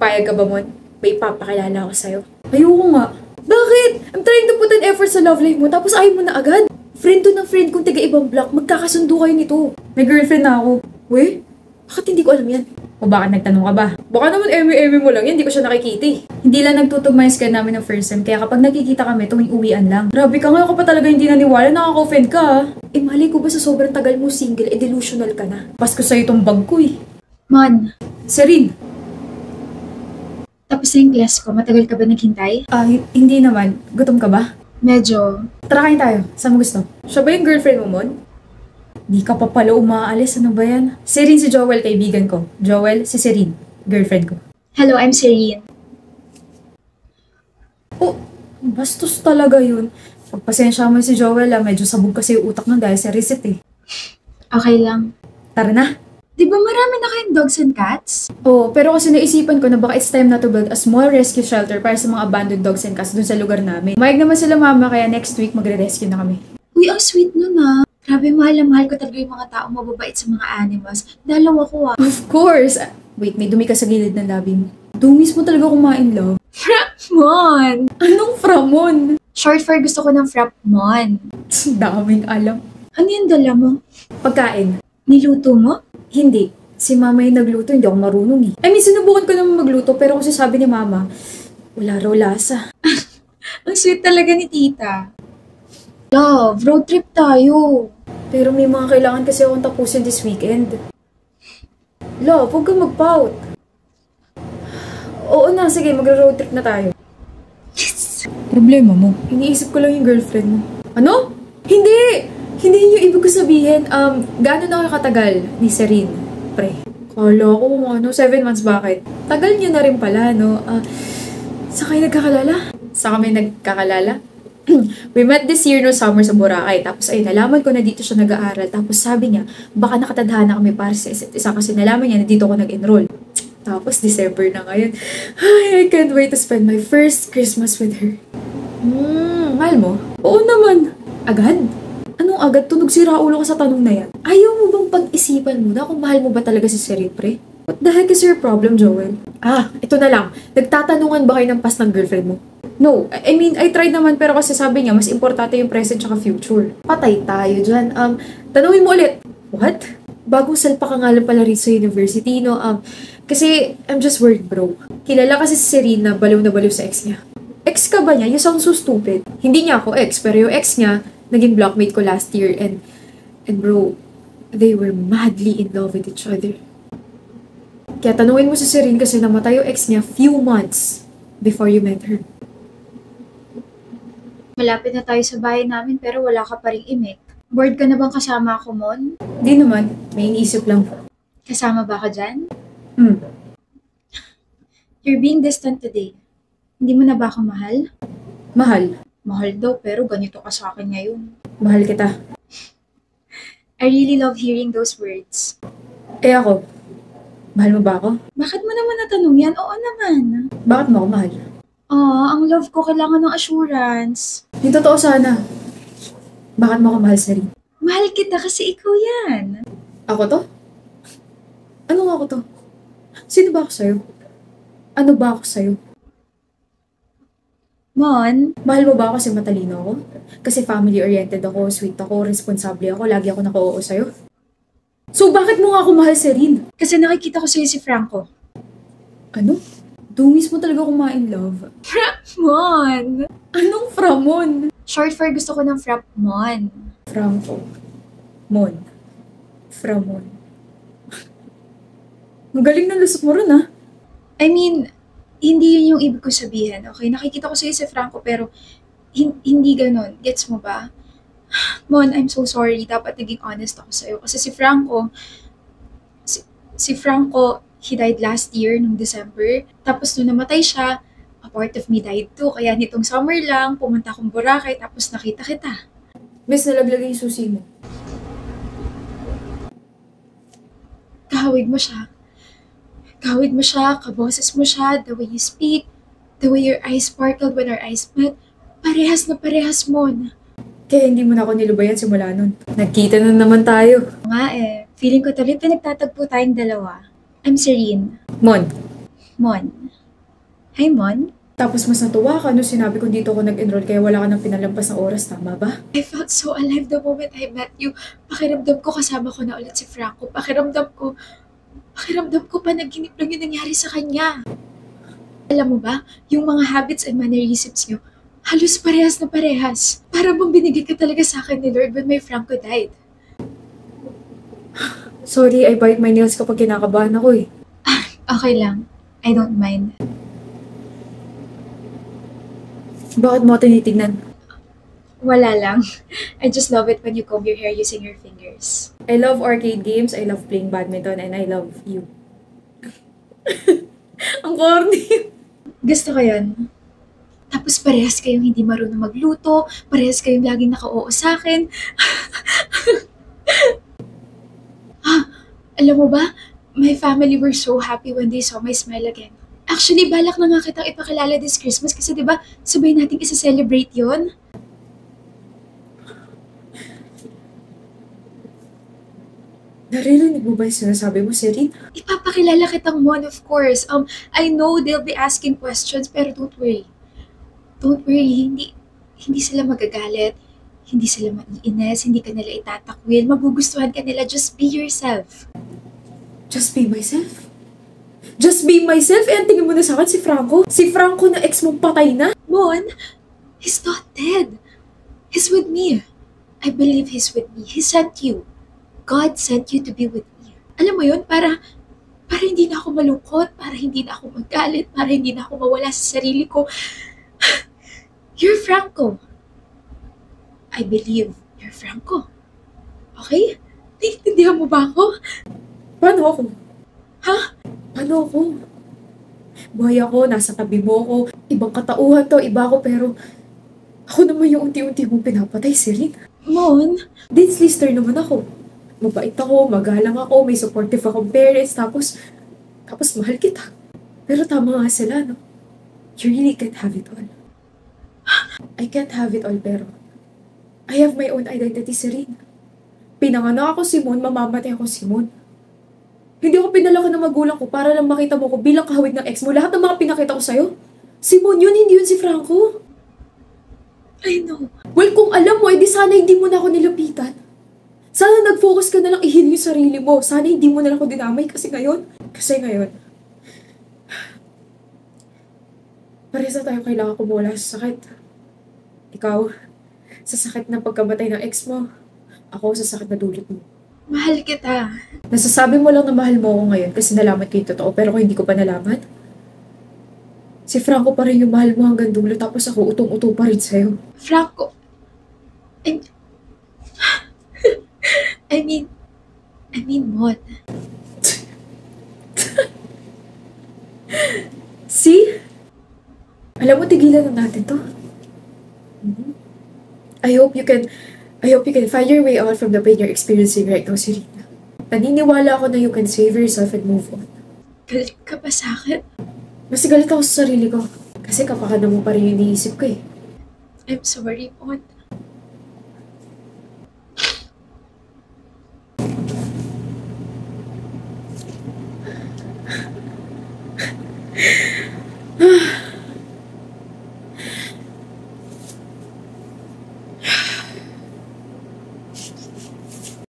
Papayag ka ba, Mon? May ipapakilala ko sa'yo. Ayoko nga. Bakit? I'm trying to put an effort sa love life mo, tapos ayaw mo na agad. Friend to ng friend kong taga-ibang block, magkakasundo kayo nito. May girlfriend na ako. We? Bakit hindi ko alam yan? O bakit nagtanong ka ba? Baka naman eme-eme mo lang yan, hindi ko siya nakikita eh. Hindi lang nagtutugma yung scan namin ng first time, kaya kapag nakikita kami, tuwing uwian lang. Grabe ka, ngayon ka pa talaga hindi naniwala, nakaka-offend ka ah. Eh malay ko ba sa sobrang tagal mo single, eh delusional ka na. Pasko sa'yo tong bag ko eh. Mon, Serene. tapos na yung class ko. Matagal ka ba naghintay? Hindi naman. Gutom ka ba? Medyo. Tara kain tayo. Saan mo gusto? Siya ba yung girlfriend mo, Mon? Di ka pa pala umaalis. Ano ba yan? Serene si Joel, kaibigan ko. Joel, si Serene, girlfriend ko. Hello, I'm Serene. Oh, bastos talaga yun. Pagpasensya mo si Joel medyo sabog kasi yung utak nun dahil sa receipt eh. Okay lang. Tara na. Di ba marami na kayong dogs and cats? Oo, pero kasi naisipan ko na baka it's time na to build a small rescue shelter para sa mga abandoned dogs and cats dun sa lugar namin. Mayag naman sila mama kaya next week magre-rescue na kami. Uy, ang sweet nun ah. Grabe, mahal na mahal ko talaga yung mga taong mababait sa mga animals. Dalawa ko ah. Of course! Wait, may dumi ka sa gilid ng labi mo. Dumis mo talaga kumain, love. Frapmon! Anong framon? Short for gusto ko ng Frapmon. Daming alam. Ano yung dala mo? Pagkain. Niluto mo? Hindi. Si mama yung nagluto, hindi ako marunong eh. I mean, sinubukan ko naman magluto, pero kasi sabi ni mama, wala raw lasa. Ang sweet talaga ni tita. Love, road trip tayo. Pero may mga kailangan kasi akong tapusin this weekend. Love, huwag kang mag-pout. Oo na, sige, magra-road trip na tayo. Yes! Problema mo? Iniisip ko lang yung girlfriend mo. Ano? Hindi! Hindi yun yung ibig ko sabihin. Gano'n na kayo katagal ni Serene? Pre. Kala ko, 7 months bakit? Tagal niyo na rin pala, no? Saan kayo nagkakalala? Saan kami nagkakalala? We met this year no summer sa Boracay. Tapos ayun, nalaman ko na dito siya nag-aaral. Tapos sabi niya, baka nakatadhana kami para sa isa't isa kasi nalaman niya na dito ako nag-enroll. Tapos December na ngayon. Ay, I can't wait to spend my first Christmas with her. Mahal mo? Oo naman. Agad? Anong agad? Tunog si Raulo ka sa tanong na yan. Ayaw mo bang pag-isipan muna kung mahal mo ba talaga si Serene, pre? What the heck is your problem, Joel? Ito na lang. Nagtatanungan ba kayo ng past ng girlfriend mo? No. I mean, I tried naman pero kasi sabi niya, mas importante yung present tsaka future. Patay tayo dyan. Tanungin mo ulit. What? Bagong salpa ka nga lang pala rin sa university, no? Kasi, I'm just worried, bro. Kilala kasi si Serene na baliw sa ex niya. Ex ka ba niya? You sound so stupid. Hindi niya ako ex, pero yung ex niya, naging blockmate ko last year and bro, they were madly in love with each other. Kaya tanungin mo si Serene kasi namatay yung ex niya few months before you met her. Malapit na tayo sa bahay namin pero wala ka pa rin imik. Bored ka na bang kasama ako, Mon? Di naman. May iniisip lang. Kasama ba ka dyan? Hmm. You're being distant today. Hindi mo na ba ako mahal? Mahal. Mahal daw pero ganito ka sa akin ngayon. Mahal kita. I really love hearing those words. Eh ako, mahal mo ba ako? Bakit mo naman natanong yan? Oo naman. Bakit mo ako mahal? Ang love ko kailangan ng assurance. Yung totoo sana. Bakit mo ako mahal, Serene? Mahal kita kasi ikaw yan. Ako to? Ano nga ako to? Sino ba ako sa'yo? Ano ba ako sa'yo? Mon? Mahal mo ba ako kasi matalino ako? Kasi family-oriented ako, sweet ako, responsable ako, lagi ako naka-oo sa'yo? So bakit mo nga ako mahal, Serene? Kasi nakikita ko sa'yo si Franco. Ano? Dumis mo talaga kumain, love. Mon! Anong framon? Short for gusto ko ng Frapmon. Franco. Mon. Framon. Magaling na lusot mo rin, ah. I mean, hindi yun yung ibig ko sabihin, okay? Nakikita ko sa'yo si Franco pero hindi ganun. Gets mo ba? Mon, I'm so sorry. Dapat naging honest ako sa'yo. Kasi si Franco, he died last year, nung December. Tapos nung namatay siya, a part of me died too. Kaya nitong summer lang, pumunta akong Boracay, tapos nakita kita. Miss, nalaglag yung susi mo. Kahawig mo siya. Kahawig mo siya, kaboses mo siya, the way you speak, the way your eyes sparkled when our eyes met. Parehas na parehas mo na. Kaya hindi mo na ako nilubayan simula nun. Nagkita na naman tayo. Nga feeling ko tuloy pinagtatagpo tayong dalawa. I'm Serene. Mon. Mon. Hi, Mon. Tapos mas natuwa ka nung sinabi ko dito ako nag-enroll kaya wala ka nang pinalampas na oras, tama ba? I felt so alive the moment I met you. Pakiramdam ko kasama ko na ulit si Franco. Pakiramdam ko panaginip lang yung nangyari sa kanya. Alam mo ba, yung mga habits and mannerisms niyo, halos parehas na parehas. Para bang binigay ka talaga sa akin ni Lord when my Franco died. Sorry, I bite my nails kapag kinakabahan ako eh. Okay lang. I don't mind. Bakit mo tinitignan? Wala lang. I just love it when you comb your hair using your fingers. I love arcade games, I love playing badminton, and I love you. Ang corny! Gusto ko yun. Tapos parehas kayong hindi marunong magluto, parehas kayong laging naka-oo sa akin. Alam mo ba, my family were so happy when they saw my smile again. Actually, balak na nga kitang ipakilala this Christmas kasi diba, sabay nating isa-celebrate yon. Naririnig mo ba yung sinasabi mo, Serene? Ipapakilala kitang Mon, of course. I know they'll be asking questions, pero don't worry. Don't worry, hindi sila magagalit. Hindi sila maiinis, hindi ka nila itatakwil, magugustuhan ka nila, just be yourself. Just be myself? Just be myself? Eh, ang tingin mo na sa akin si Franco? Si Franco na ex mong patay na? Mon, he's not dead. He's with me. I believe he's with me. He sent you. God sent you to be with me. Alam mo yun, para hindi na ako malungkot, para hindi na ako magalit, para hindi na ako mawala sa sarili ko. You're Franco. I believe you're Franco. Okay? Naiintindihan mo ba ako? Paano ako? Ha? Paano ako? Buhay ako, nasa tabi mo ako. Ibang katauhan to, iba ako, pero ako naman yung unti-unti mong pinapatay, Serene. Mon? Dean's lister naman ako. Mabait ako, magalang ako, may supportive akong parents, tapos mahal kita. Pero tama nga sila, no? You really can't have it all. I can't have it all, pero I have my own identity, Serene. Pinanganak ako si Mon, mamamatay ako si Mon. Hindi ako pinalaki ng magulang ko para lang makita mo ko bilang kahawig ng ex mo. Lahat ng mga pinakita ko sa'yo, si Mon yun, hindi yun si Franco. I know. Well, kung alam mo, edi sana hindi mo na ako nilapitan. Sana nag-focus ka na lang i-heal yung sarili mo. Sana hindi mo na lang ako dinamay kasi ngayon, parehas na tayo kailangan kumula sa sakit. Ikaw, sa sakit ng pagkamatay ng ex mo. Ako sa sakit na dulot mo. Mahal kita. Nasasabi mo lang na mahal mo ako ngayon kasi nalaman ko yung totoo, pero kung hindi ko pa nalaman, si Franco pa rin yung mahal mo hanggang dulo tapos ako utong-uto pa rin sa'yo. Franco. I mean, Mon. See? Alam mo, tigilan na natin to. I hope you can find your way out from the pain you're experiencing right now, Serena. Naniniwala ako na you can save yourself and move on. Galit ka ba sa akin? Mas galit ako sa sarili ko. Kasi kapakanan mo pa rin yung iniisip ko eh. I'm sorry, Mon.